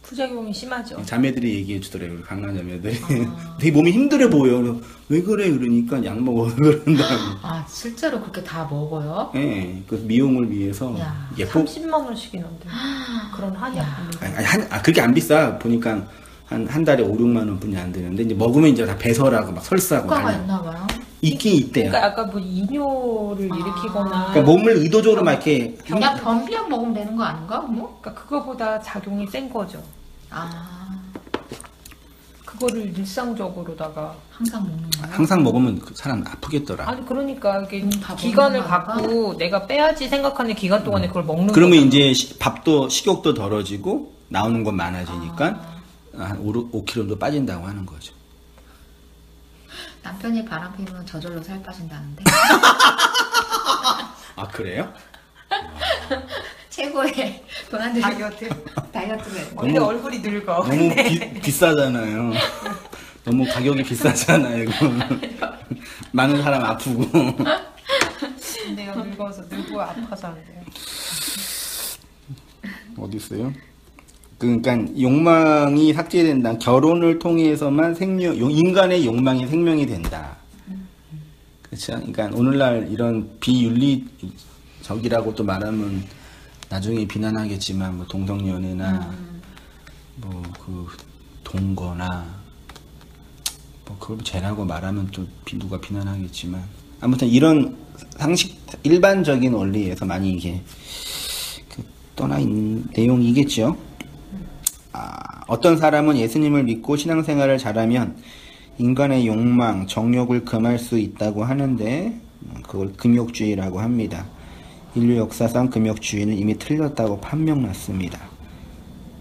부작용이 심하죠. 자매들이 얘기해 주더라고요. 우리 강남 자매들이. 되게 몸이 힘들어 보여. 왜 그래? 그러니까 약 먹어. 그런다고. 실제로 그렇게 다 먹어요? 네. 그 미용을 위해서. 야, 30만 원씩이나 한대. 그런 한약. 그렇게 안 비싸. 보니까 한 달에 5, 6만 원 뿐이 안 되는데 이제 먹으면 이제 다 배설하고 막 설사하고. 효과가 있나 봐요? 있긴 있대요. 그러니까 약간 이뇨를 일으키거나. 그러니까 몸을 의도적으로 막 이렇게. 그냥 변비약 먹으면 되는 거 아닌가? 뭐? 그러니까 그거보다 작용이 센 거죠. 그거를 일상적으로다가 항상 먹는 거야? 항상 먹으면 그 사람 아프겠더라. 아니 그러니까 이게 다 기간을 먹는 거야? 갖고 내가 빼야지 생각하는 기간 동안에 그걸 먹는 그러면 거잖아. 이제 밥도 식욕도 덜어지고 나오는 건 많아지니까 한 5kg도 빠진다고 하는 거죠. 남편이 바람 피우면 저절로 살 빠진다는데. 아, 그래요? 최고의 돈 안 들이고 다이어트. 다이어트를. 근데 얼굴이 늙어. 너무 비싸잖아요. 너무 가격이 비싸잖아요, 이거. 많은 사람 아프고. 내가 늙어서 늙고 아파서 안 돼요. 어디 있어요? 그러니까 욕망이 삭제된다. 결혼을 통해서만 인간의 욕망이 생명이 된다. 그렇죠? 그러니까 오늘날 이런 비윤리적이라고 또 말하면 나중에 비난하겠지만 뭐 동성연애나 뭐 그 동거나 뭐 그걸 죄라고 말하면 또 누가 비난하겠지만 아무튼 이런 상식 일반적인 원리에서 많이 이게 떠나 있는 내용이겠죠. 어떤 사람은 예수님을 믿고 신앙생활을 잘하면 인간의 욕망, 정욕을 금할 수 있다고 하는데 그걸 금욕주의라고 합니다. 인류 역사상 금욕주의는 이미 틀렸다고 판명났습니다.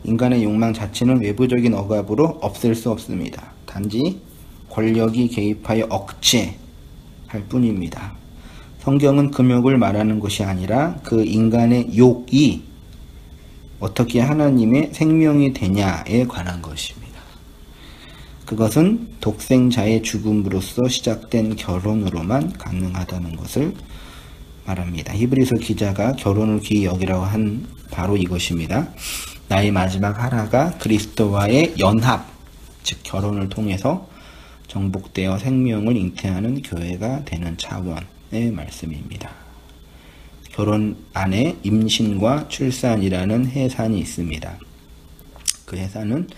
인간의 욕망 자체는 외부적인 억압으로 없앨 수 없습니다. 단지 권력이 개입하여 억제할 뿐입니다. 성경은 금욕을 말하는 것이 아니라 그 인간의 욕이 어떻게 하나님의 생명이 되냐에 관한 것입니다. 그것은 독생자의 죽음으로써 시작된 결혼으로만 가능하다는 것을 말합니다. 히브리서 기자가 결혼을 귀히 여기라고 한 바로 이것입니다. 나의 마지막 하나가 그리스도와의 연합, 즉 결혼을 통해서 정복되어 생명을 잉태하는 교회가 되는 차원의 말씀입니다. 결혼 안에 임신과 출산이라는 해산이 있습니다. 그 해산은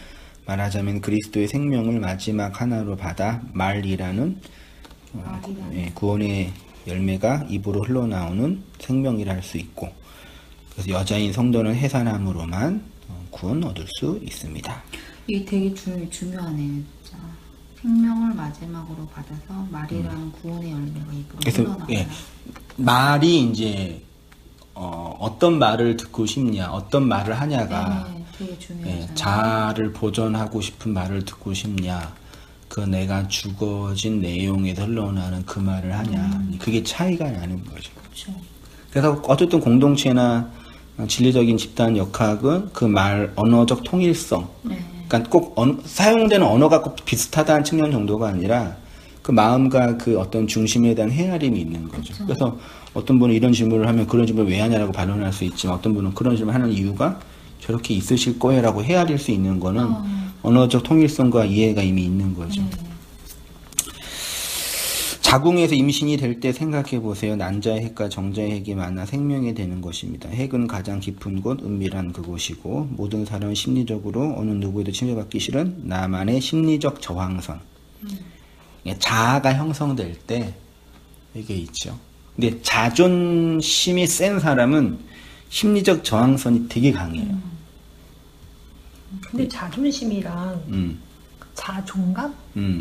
말하자면 그리스도의 생명을 마지막 하나로 받아 말이라는 구원의 열매가 입으로 흘러나오는 생명이라 할 수 있고, 그래서 여자인 성도는 해산함으로만 구원 얻을 수 있습니다. 이게 되게 중요하네요. 진짜. 생명을 마지막으로 받아서 말이라는 구원의 열매가 입으로 흘러나와요. 예, 말이 이제 어떤 말을 듣고 싶냐, 어떤 말을 하냐가 되게 중요하잖아요. 자아를 보존하고 싶은 말을 듣고 싶냐, 그 내가 죽어진 내용에서 흘러나오는 그 말을 하냐, 그게 차이가 나는 거죠. 그렇죠. 그래서 어쨌든 공동체나 진리적인 집단 역학은 그 말 언어적 통일성, 그러니까 꼭 사용되는 언어가 꼭 비슷하다는 측면 정도가 아니라 그 마음과 그 어떤 중심에 대한 헤아림이 있는 거죠. 그쵸. 그래서 어떤 분은 이런 질문을 하면 그런 질문을 왜 하냐라고 반론할 수 있지만 어떤 분은 그런 질문을 하는 이유가 저렇게 있으실 거예요라고 헤아릴 수 있는 거는 언어적 통일성과 이해가 이미 있는 거죠. 자궁에서 임신이 될 때 생각해 보세요. 난자의 핵과 정자의 핵이 만나 생명이 되는 것입니다. 핵은 가장 깊은 곳, 은밀한 그곳이고 모든 사람은 심리적으로 어느 누구에도 침해받기 싫은 나만의 심리적 저항선. 자아가 형성될 때 이게 있죠. 근데 자존심이 센 사람은 심리적 저항선이 되게 강해요. 근데 자존심이랑 자존감?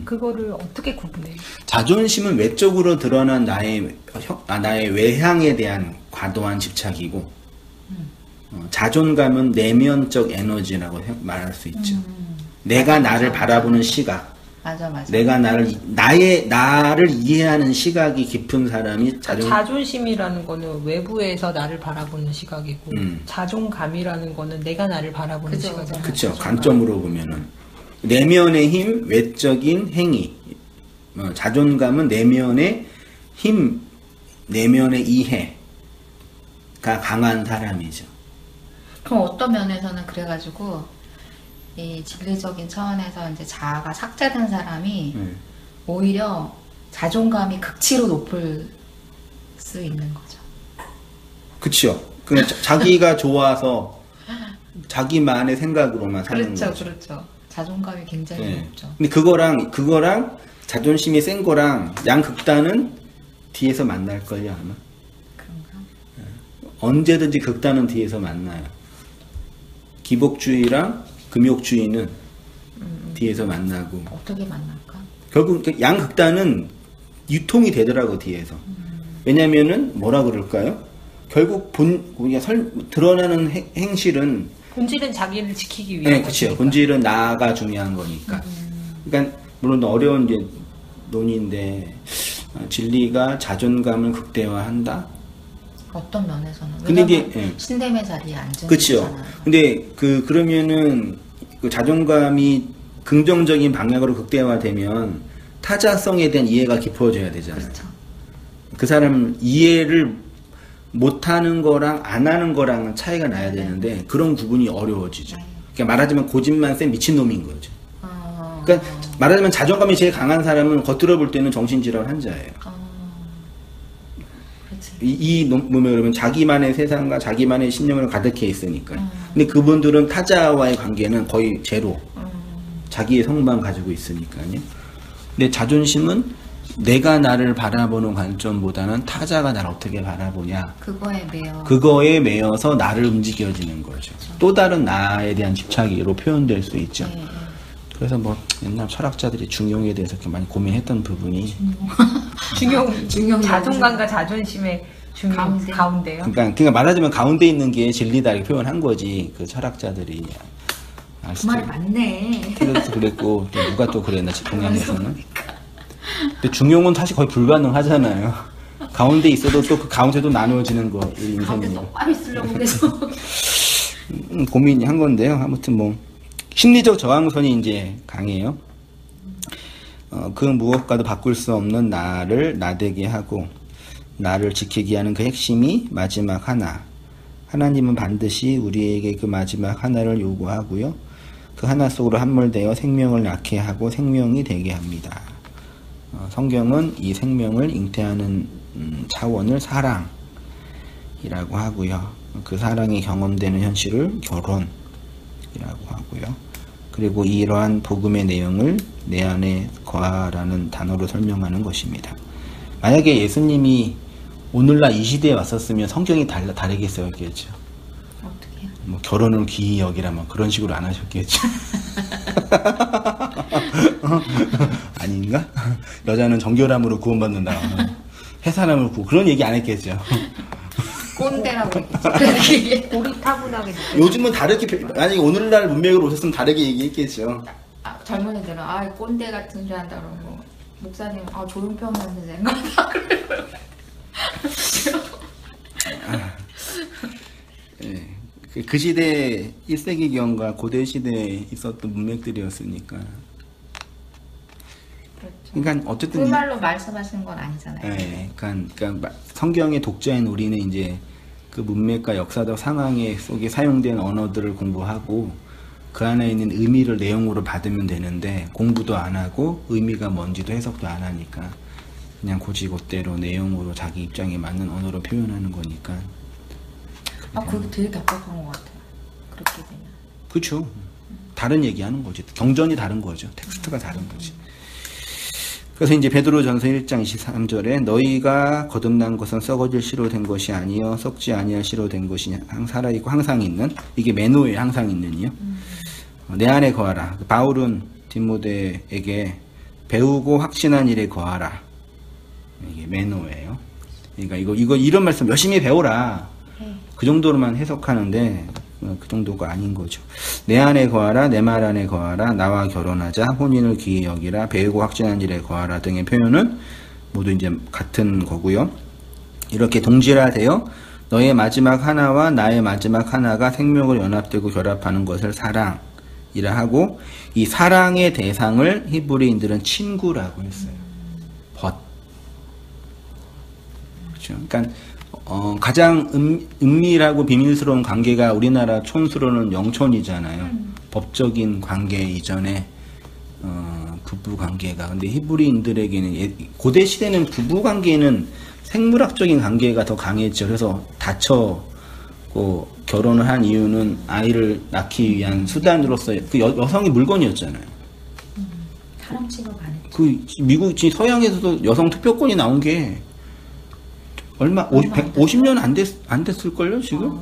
그거를 어떻게 구분해요? 자존심은 외적으로 드러난 나의 외향에 대한 과도한 집착이고, 자존감은 내면적 에너지라고 말할 수 있죠. 내가 나를 바라보는 시각, 맞아. 내가 나를 이해하는 시각이 깊은 사람이 자존심이라는 거는 외부에서 나를 바라보는 시각이고, 자존감이라는 거는 내가 나를 바라보는 그죠, 시각이고. 그쵸. 관점으로 보면은. 내면의 힘, 외적인 행위. 자존감은 내면의 힘, 내면의 이해가 강한 사람이죠. 그럼 어떤 면에서는 그래가지고 이 진리적인 차원에서 이제 자아가 삭제된 사람이 오히려 자존감이 극치로 높을 수 있는 거죠. 그쵸. 그냥 자기가 좋아서 자기만의 생각으로만 사는 거죠. 그렇죠. 자존감이 굉장히 네. 높죠. 근데 그거랑 자존심이 센 거랑 양극단은 뒤에서 만날걸요, 아마. 그런가? 언제든지 극단은 뒤에서 만나요. 기복주의랑 금욕주의는 뒤에서 만나고. 어떻게 만날까? 결국 양극단은 유통이 되더라고, 뒤에서. 왜냐면은 뭐라 그럴까요? 결국 우리가 드러나는 행실은 본질은 자기를 지키기 위한 네, 그렇죠. 본질은 나가 중요한 거니까. 그러니까 물론 어려운 이제 논의인데 진리가 자존감을 극대화한다. 어떤 면에서는? 근데 왜냐면 이제, 예. 신됨의 자리에 앉은 그렇죠. 거잖아요. 근데 그러면은 그 자존감이 긍정적인 방향으로 극대화되면 타자성에 대한 이해가 깊어져야 되잖아요. 그렇죠. 그 사람 이해를 못하는 거랑 안 하는 거랑은 차이가 나야 되는데 그런 구분이 어려워지죠. 그러니까 말하자면 고집만 센 미친놈인 거죠. 그러니까 말하자면 자존감이 제일 강한 사람은 겉으로 볼 때는 정신질환 환자예요. 그렇지. 이 몸에 그러면 자기만의 세상과 자기만의 신념으로 가득해 있으니까. 근데 그분들은 타자와의 관계는 거의 제로. 자기의 성만 가지고 있으니까요. 근데 자존심은 내가 나를 바라보는 관점보다는 타자가 나를 어떻게 바라보냐. 그거에 매여서 나를 움직여지는 거죠. 그렇죠. 또 다른 나에 대한 집착으로 표현될 수 있죠. 네. 그래서 뭐 옛날 철학자들이 중용에 대해서 이렇게 많이 고민했던 부분이 중용 자존감과 자존심의 가운데요. 그러니까 말하자면 가운데 있는 게 진리다 이렇게 표현한 거지. 그 철학자들이 그 말이 맞네. 그랬고 또 누가 또 그랬나 동양에서는. 근데 중용은 사실 거의 불가능하잖아요. 가운데 있어도 또 그 가운데도 나누어지는 거 가운데 인생이 똑바로 있으려고 계속. 고민이 한 건데요. 아무튼 뭐 심리적 저항선이 이제 강해요. 그 무엇과도 바꿀 수 없는 나를 나되게 하고 나를 지키게 하는 그 핵심이 마지막 하나. 하나님은 반드시 우리에게 그 마지막 하나를 요구하고요. 그 하나 속으로 함몰되어 생명을 낳게 하고 생명이 되게 합니다. 성경은 이 생명을 잉태하는 차원을 사랑이라고 하고요. 그 사랑이 경험되는 현실을 결혼이라고 하고요. 그리고 이러한 복음의 내용을 내 안에 거하라는 단어로 설명하는 것입니다. 만약에 예수님이 오늘날 이 시대에 왔었으면 성경이 다르게 써있겠죠. 어떻게요? 뭐 결혼을 귀히 여기라 뭐 그런 식으로 안 하셨겠죠. 아닌가? 여자는 정결함으로 구원받는다. 해산함으로 그런 얘기 안 했겠죠. 꼰대라고 했겠죠. 고리타분하게 요즘은 다르게 만약에 오늘날 문맥으로 오셨으면 다르게 얘기했겠죠. 젊은이들은 꼰대 같은 소리 한다 그러고 목사님 조용평 하는 생각다 그래요. 그 시대 1세기경과 고대 시대에 있었던 문맥들이었으니까. 그렇죠. 그러니까 어쨌든 그 말로 말씀하시는 건 아니잖아요. 그러니까 성경의 독자인 우리는 이제 그 문맥과 역사적 상황에 속에 사용된 언어들을 공부하고 그 안에 있는 의미를 내용으로 받으면 되는데 공부도 안 하고 의미가 뭔지도 해석도 안 하니까 그냥 곧이곧대로 내용으로 자기 입장에 맞는 언어로 표현하는 거니까. 그게 되게 답답한 것 같아요. 그렇게 되면. 그렇죠. 다른 얘기하는 거지. 경전이 다른 거죠. 텍스트가 다른 거지. 그래서 이제 베드로전서 1장 23절에 너희가 거듭난 것은 썩어질 씨로 된 것이 아니요 썩지 아니할 씨로 된 것이 살아있고 항상 있는, 이게 매노에 항상 있는이요. 내 안에 거하라. 바울은 디모데에게 배우고 확신한 일에 거하라. 이게 매노예요. 그러니까 이거 이런 말씀 열심히 배워라. 그 정도로만 해석하는데 그 정도가 아닌 거죠. 내 안에 거하라, 내 말 안에 거하라, 나와 결혼하자, 혼인을 귀히 여기라, 배우고 확신한 일에 거하라 등의 표현은 모두 이제 같은 거고요. 이렇게 동질화되어 너의 마지막 하나와 나의 마지막 하나가 생명을 연합되고 결합하는 것을 사랑이라 하고, 이 사랑의 대상을 히브리인들은 친구라고 했어요. 그렇죠. 그러니까 가장 은밀하고 비밀스러운 관계가 우리나라 촌수로는 영촌이잖아요. 법적인 관계 이전에 부부 관계가. 근데 히브리인들에게는 고대 시대는 부부 관계는 생물학적인 관계가 더 강했죠. 그래서 다쳤고 결혼을 한 이유는 아이를 낳기 위한 수단으로서 그 여성이 물건이었잖아요. 사람 취급 안 했죠. 그 미국 서양에서도 여성 투표권이 나온 게 얼마 50년 안 됐을걸요 지금?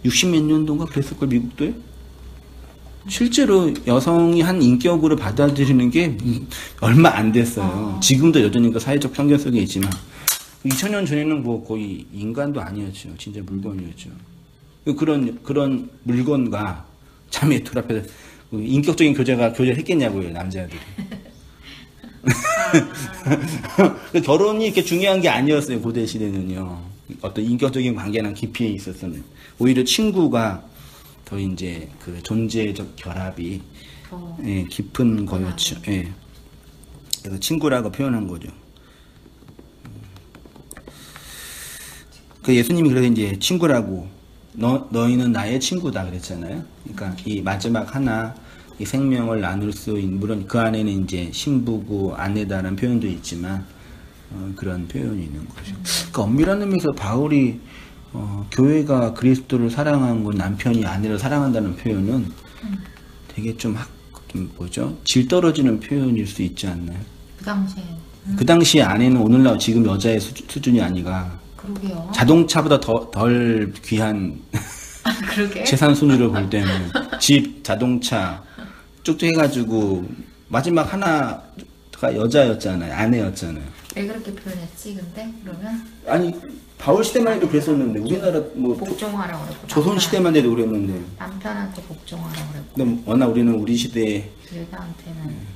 60몇 년도인가 그랬을걸 미국도에? 실제로 여성이 한 인격으로 받아들이는 게 얼마 안 됐어요. 지금도 여전히 그 사회적 편견 속에 있지만 2000년 전에는 뭐 거의 인간도 아니었죠. 진짜 물건이었죠. 그런 물건과 자매 둘 앞에서 인격적인 교제를 했겠냐고요 남자들이. 결혼이 이렇게 중요한 게 아니었어요. 고대 시대는요. 어떤 인격적인 관계나 깊이에 있어서는 오히려 친구가 더 이제 그 존재적 결합이 예, 깊은 거였죠. 예. 그래서 친구라고 표현한 거죠. 그 예수님이 그래서 이제 친구라고 너희는 나의 친구다 그랬잖아요. 그러니까 이 마지막 하나 이 생명을 나눌 수 있는, 물론 그 안에는 이제 신부고 아내다라는 표현도 있지만 그런 표현이 있는 거죠. 그러니까 엄밀한 의미에서 바울이 교회가 그리스도를 사랑한 건 남편이 아내를 사랑한다는 표현은 되게 좀 뭐죠? 질 떨어지는 표현일 수 있지 않나요? 그 당시에. 그 당시에 아내는 오늘날 지금 여자의 수준이 아니가 그러게요. 자동차보다 덜 귀한 그러게. 재산 순위를 볼 때는 집, 자동차 쭉쭉 해가지고 마지막 하나가 여자였잖아요. 아내였잖아요. 왜 그렇게 표현했지, 근데? 그러면? 아니 바울 시대만 해도 그랬었는데 우리나라 뭐 복종하라고 그랬고. 조선 시대만 해도 그랬는데 남편한테 복종하라고 그랬고. 근데 워낙 우리는 우리 시대에 여자한테는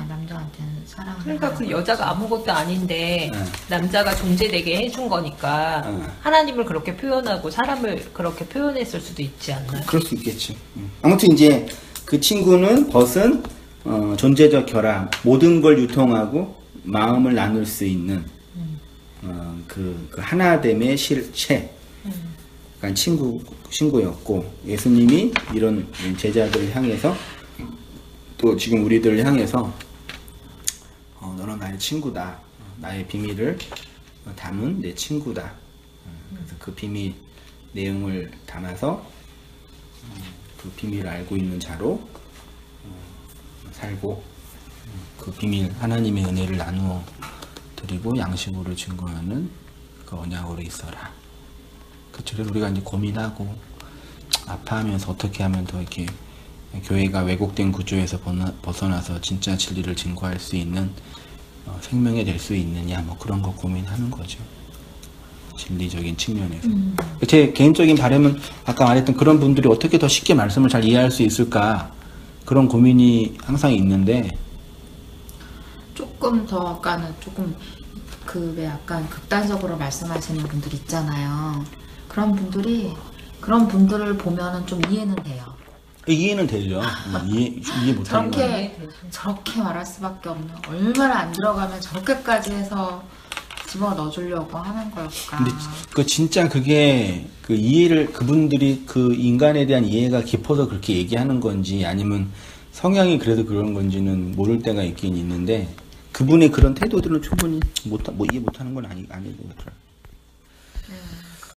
남자한테는 사랑을. 그러니까 그 여자가 아무것도 아닌데 네. 남자가 존재되게 해준 거니까 네. 하나님을 그렇게 표현하고 사람을 그렇게 표현했을 수도 있지 않나요? 그럴 수 있겠지. 아무튼 이제 그 친구는 벗은 존재적 결합, 모든 걸 유통하고 마음을 나눌 수 있는 그 하나됨의 실체. 그러니까 친구였고 예수님이 이런 제자들을 향해서 또 지금 우리들을 향해서 너는 나의 친구다. 나의 비밀을 담은 내 친구다. 그래서 그 비밀 내용을 담아서 그 비밀을 알고 있는 자로 살고 그 비밀 하나님의 은혜를 나누어 드리고 양심으로 증거하는 그 언약으로 있어라. 그쵸. 그래서 우리가 이제 고민하고 아파하면서 어떻게 하면 더 이렇게 교회가 왜곡된 구조에서 벗어나서 진짜 진리를 증거할 수 있는 생명이 될 수 있느냐 뭐 그런 거 고민하는 거죠. 진리적인 측면에서. 제 개인적인 바람은 아까 말했던 그런 분들이 어떻게 더 쉽게 말씀을 잘 이해할 수 있을까 그런 고민이 항상 있는데 조금 더 아까는 조금 그 왜 약간 극단적으로 말씀하시는 분들 있잖아요. 그런 분들을 보면은 좀 이해는 돼요. 이해는 되죠. 이해 못하는 거예요. 저렇게 말할 수밖에 없는, 얼마나 안 들어가면 저렇게까지 해서 집어 넣어주려고 하는 걸까. 근데 그 진짜 그게 그 이해를 그분들이 그 인간에 대한 이해가 깊어서 그렇게 얘기하는 건지 아니면 성향이 그래서 그런 건지는 모를 때가 있긴 있는데 그분의 그런 태도들은 충분히 이해 못하는 건 아니더라고요.